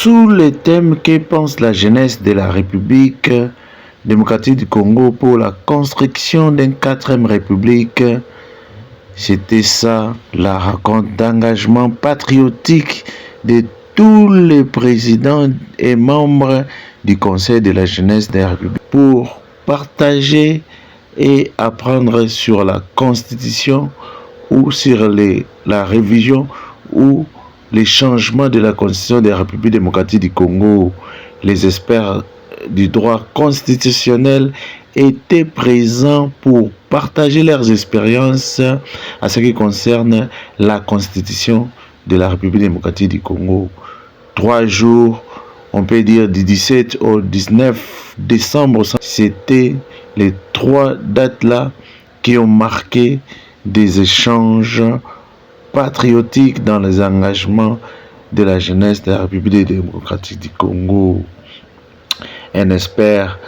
sous le thème que pense la jeunesse de la République démocratique du Congo pour la construction d'une 4e République. C'était ça la raconte d'engagement patriotique de tous les présidents et membres du Conseil de la jeunesse de la République pour partager et apprendre sur la Constitution ou sur la révision ou les changements de la Constitution de la République démocratique du Congo. Les experts du droit constitutionnel étaient présents pour partager leurs expériences à ce qui concerne la Constitution de la République démocratique du Congo. 3 jours, on peut dire du 17 au 19 décembre, c'était les 3 dates-là qui ont marqué des échanges patriotiques dans les engagements de la jeunesse de la République démocratique du Congo. Un expert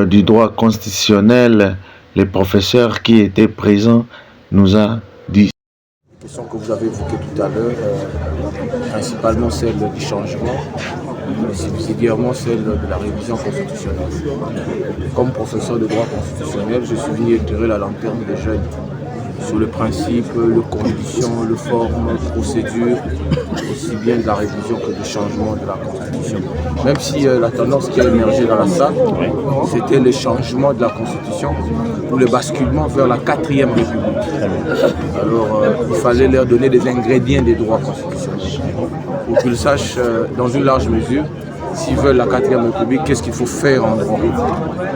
du droit constitutionnel, le professeur qui était présent, nous a dit. La question que vous avez évoquée tout à l'heure, principalement celle du changement, subsidiairement celle de la révision constitutionnelle. Comme professeur de droit constitutionnel, je suis venu éclairer la lanterne des jeunes sur le principe, les conditions, les formes, les procédures, aussi bien de la révision que du changement de la Constitution. Même si la tendance qui a émergé dans la salle, c'était le changement de la Constitution ou le basculement vers la 4e République. Alors, il fallait leur donner des ingrédients des droits constitutionnels pour qu'ils sachent, dans une large mesure, s'ils veulent la 4e République, qu'est-ce qu'il faut faire en droit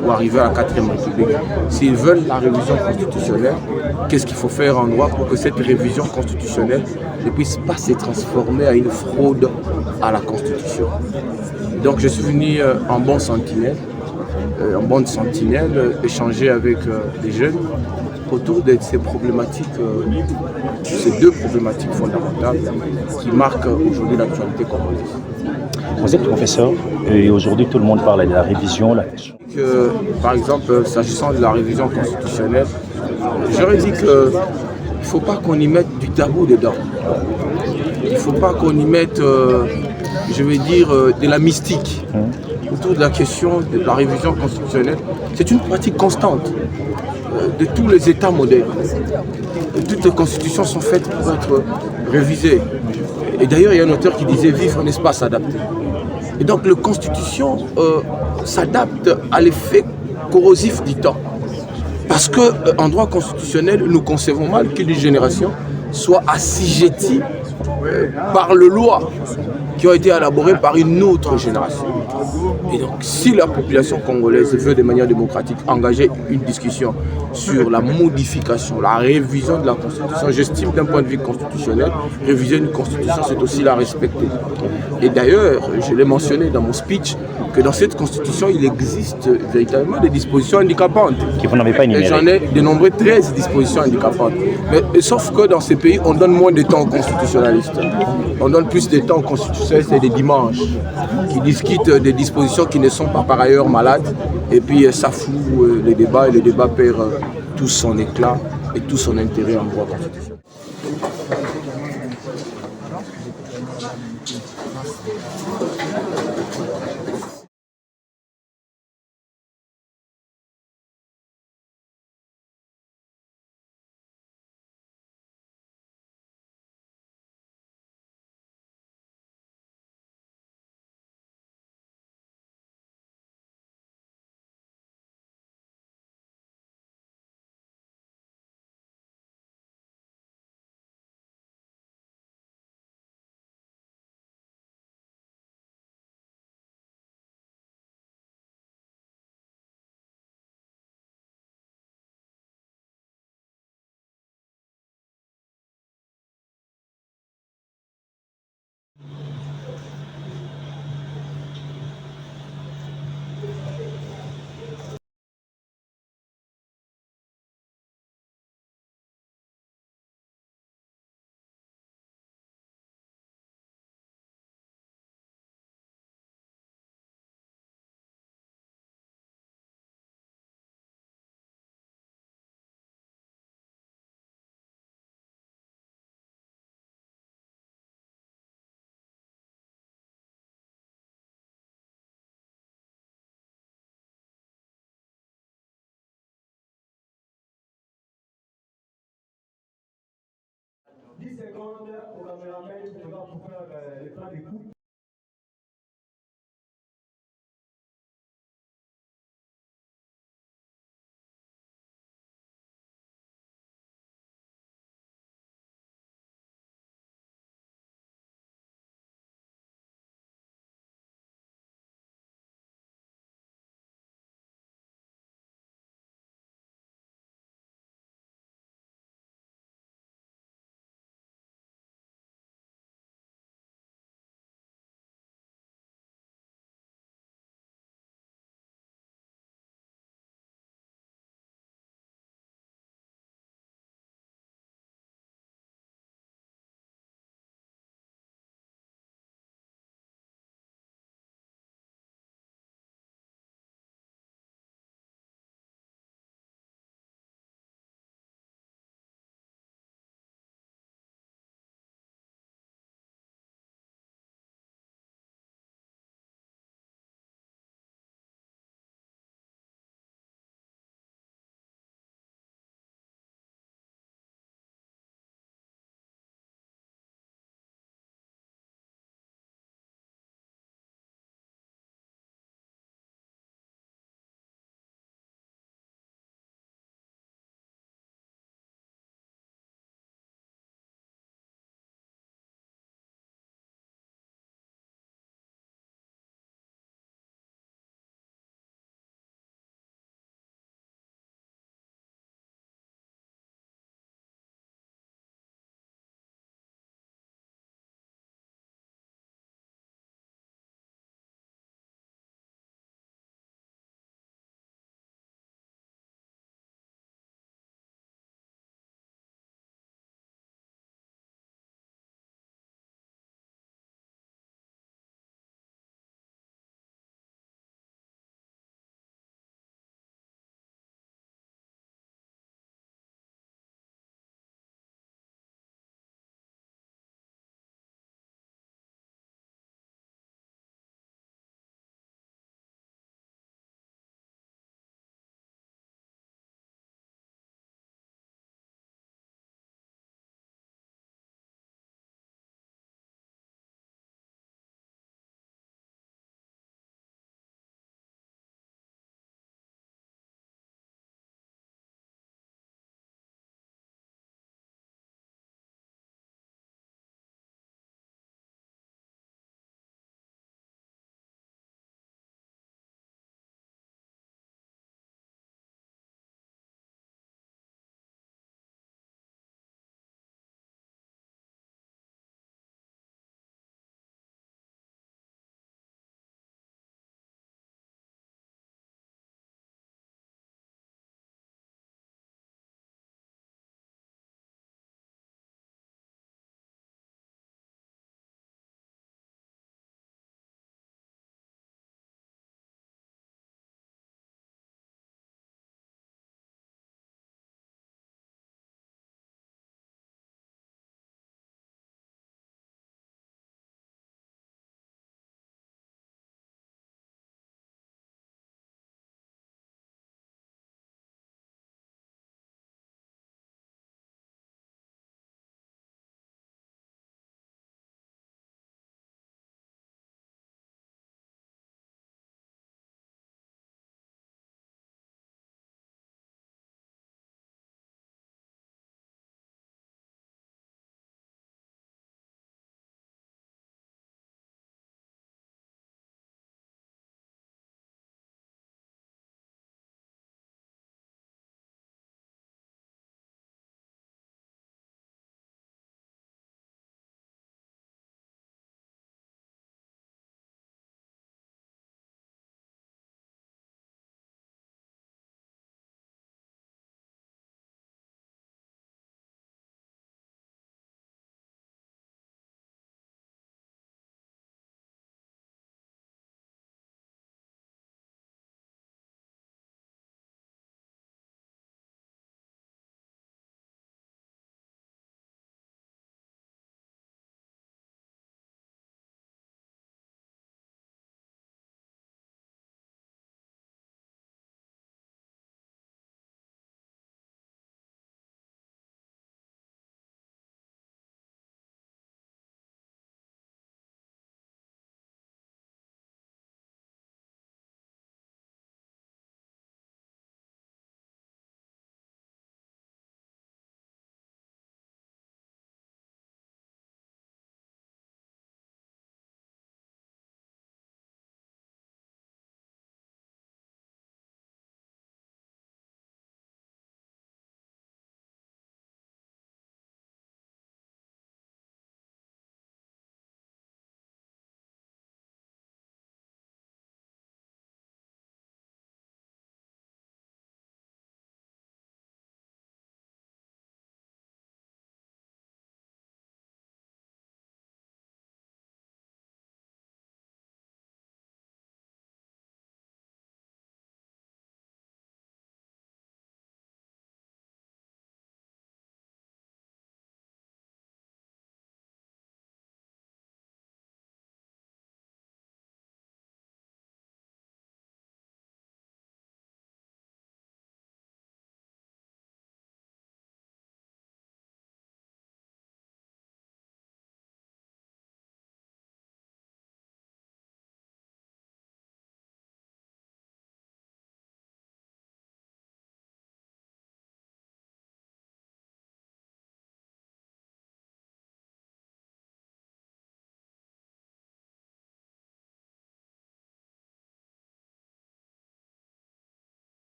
pour arriver à la 4e République. S'ils veulent la révision constitutionnelle, qu'est-ce qu'il faut faire en droit pour que cette révision constitutionnelle ne puisse pas se transformer à une fraude à la Constitution. Donc je suis venu en bonne sentinelle, échanger avec les jeunes autour de ces problématiques, ces 2 problématiques fondamentales qui marquent aujourd'hui l'actualité congolaise. Vous êtes professeur et aujourd'hui tout le monde parle de la révision. Par exemple, s'agissant de la révision constitutionnelle, j'aurais dit qu'il ne faut pas qu'on y mette du tabou dedans. Il ne faut pas qu'on y mette, je vais dire, de la mystique autour de la question de la révision constitutionnelle. C'est une pratique constante de tous les États modernes. Toutes les constitutions sont faites pour être révisées. Et d'ailleurs, il y a un auteur qui disait « vivre un espace adapté ». Et donc, la Constitution s'adapte à l'effet corrosif du temps. Parce qu'en droit constitutionnel, nous concevons mal qu'une génération soit assujettie par les lois qui ont été élaborées par une autre génération. Et donc, si la population congolaise veut de manière démocratique engager une discussion sur la modification, la révision de la Constitution, j'estime d'un point de vue constitutionnel, réviser une Constitution, c'est aussi la respecter. Et d'ailleurs, je l'ai mentionné dans mon speech, que dans cette Constitution, il existe véritablement des dispositions handicapantes. Que vous n'avez pas énumérées. Et j'en ai dénombré 13 dispositions handicapantes. Mais sauf que dans ces pays, on donne moins de temps aux constitutionnalistes. On donne plus de temps aux constitutionnalistes et des dimanches, qui discutent des dispositions qui ne sont pas par ailleurs malades. Et puis ça fout les débats et le débat perd tout son éclat et tout son intérêt en droit constitutionnel. 10 secondes au caméraman pour faire le plan de coupe.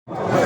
Merci.